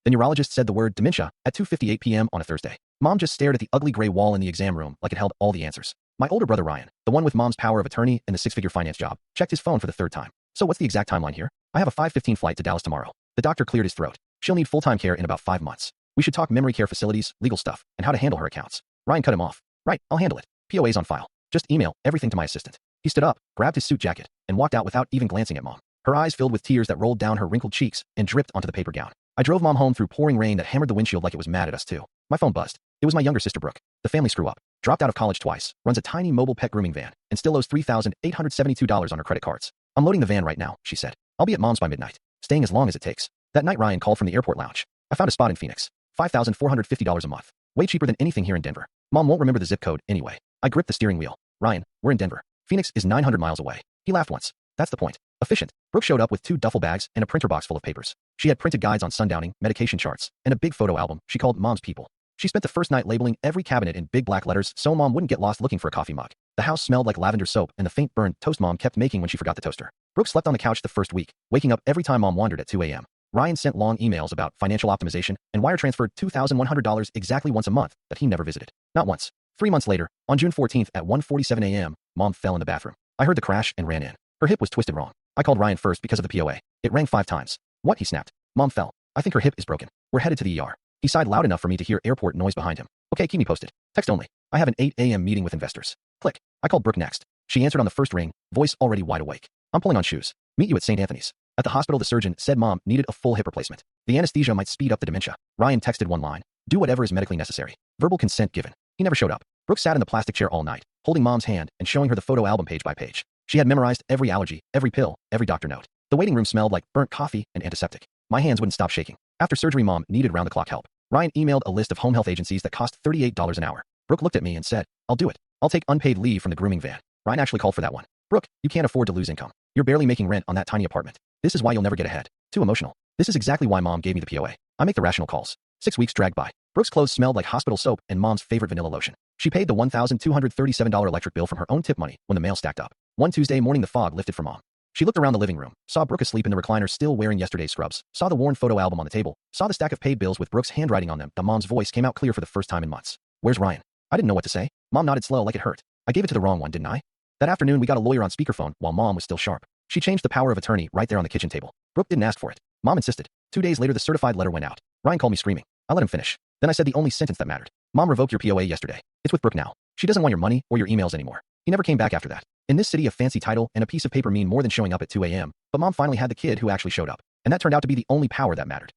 The neurologist said the word dementia at 2:58 p.m. on a Thursday. Mom just stared at the ugly gray wall in the exam room like it held all the answers. My older brother Ryan, the one with Mom's power of attorney and the six-figure finance job, checked his phone for the third time. So what's the exact timeline here? I have a 5:15 flight to Dallas tomorrow. The doctor cleared his throat. She'll need full-time care in about 5 months. We should talk memory care facilities, legal stuff, and how to handle her accounts. Ryan cut him off. Right, I'll handle it. POA's on file. Just email everything to my assistant. He stood up, grabbed his suit jacket, and walked out without even glancing at Mom. Her eyes filled with tears that rolled down her wrinkled cheeks and dripped onto the paper gown. I drove Mom home through pouring rain that hammered the windshield like it was mad at us too. My phone buzzed. It was my younger sister Brooke. The family screw up. Dropped out of college twice, runs a tiny mobile pet grooming van, and still owes $3,872 on her credit cards. I'm loading the van right now, she said. I'll be at Mom's by midnight, staying as long as it takes. That night Ryan called from the airport lounge. I found a spot in Phoenix. $5,450 a month. Way cheaper than anything here in Denver. Mom won't remember the zip code anyway. I gripped the steering wheel. Ryan, we're in Denver. Phoenix is 900 miles away. He laughed once. That's the point. Efficient. Brooke showed up with 2 duffel bags and a printer box full of papers. She had printed guides on sundowning, medication charts, and a big photo album she called Mom's People. She spent the first night labeling every cabinet in big black letters so Mom wouldn't get lost looking for a coffee mug. The house smelled like lavender soap and the faint burnt toast Mom kept making when she forgot the toaster. Brooke slept on the couch the first week, waking up every time Mom wandered at 2 a.m. Ryan sent long emails about financial optimization and wire transferred $2,100 exactly once a month that he never visited. Not once. 3 months later, on June 14th at 1:47 a.m., Mom fell in the bathroom. I heard the crash and ran in. Her hip was twisted wrong. I called Ryan first because of the POA. It rang 5 times. What? He snapped. Mom fell. I think her hip is broken. We're headed to the ER. He sighed loud enough for me to hear airport noise behind him. Okay, keep me posted. Text only. I have an 8 a.m. meeting with investors. Click. I called Brooke next. She answered on the first ring, voice already wide awake. I'm pulling on shoes. Meet you at St. Anthony's. At the hospital, the surgeon said Mom needed a full hip replacement. The anesthesia might speed up the dementia. Ryan texted one line. Do whatever is medically necessary. Verbal consent given. He never showed up. Brooke sat in the plastic chair all night, holding Mom's hand and showing her the photo album page by page. She had memorized every allergy, every pill, every doctor note. The waiting room smelled like burnt coffee and antiseptic. My hands wouldn't stop shaking. After surgery, Mom needed round-the-clock help. Ryan emailed a list of home health agencies that cost $38 an hour. Brooke looked at me and said, I'll do it. I'll take unpaid leave from the grooming van. Ryan actually called for that one. Brooke, you can't afford to lose income. You're barely making rent on that tiny apartment. This is why you'll never get ahead. Too emotional. This is exactly why Mom gave me the POA. I make the rational calls. 6 weeks dragged by. Brooke's clothes smelled like hospital soap and Mom's favorite vanilla lotion. She paid the $1,237 electric bill from her own tip money when the mail stacked up. One Tuesday morning, the fog lifted for Mom. She looked around the living room, saw Brooke asleep in the recliner still wearing yesterday's scrubs, saw the worn photo album on the table, saw the stack of paid bills with Brooke's handwriting on them. The Mom's voice came out clear for the first time in months. Where's Ryan? I didn't know what to say. Mom nodded slow like it hurt. I gave it to the wrong one, didn't I? That afternoon, we got a lawyer on speakerphone while Mom was still sharp. She changed the power of attorney right there on the kitchen table. Brooke didn't ask for it. Mom insisted. 2 days later, the certified letter went out. Ryan called me screaming. I let him finish. Then I said the only sentence that mattered. Mom revoked your POA yesterday. It's with Brooke now. She doesn't want your money or your emails anymore. He never came back after that. In this city, a fancy title and a piece of paper mean more than showing up at 2 a.m., but Mom finally had the kid who actually showed up. And that turned out to be the only power that mattered.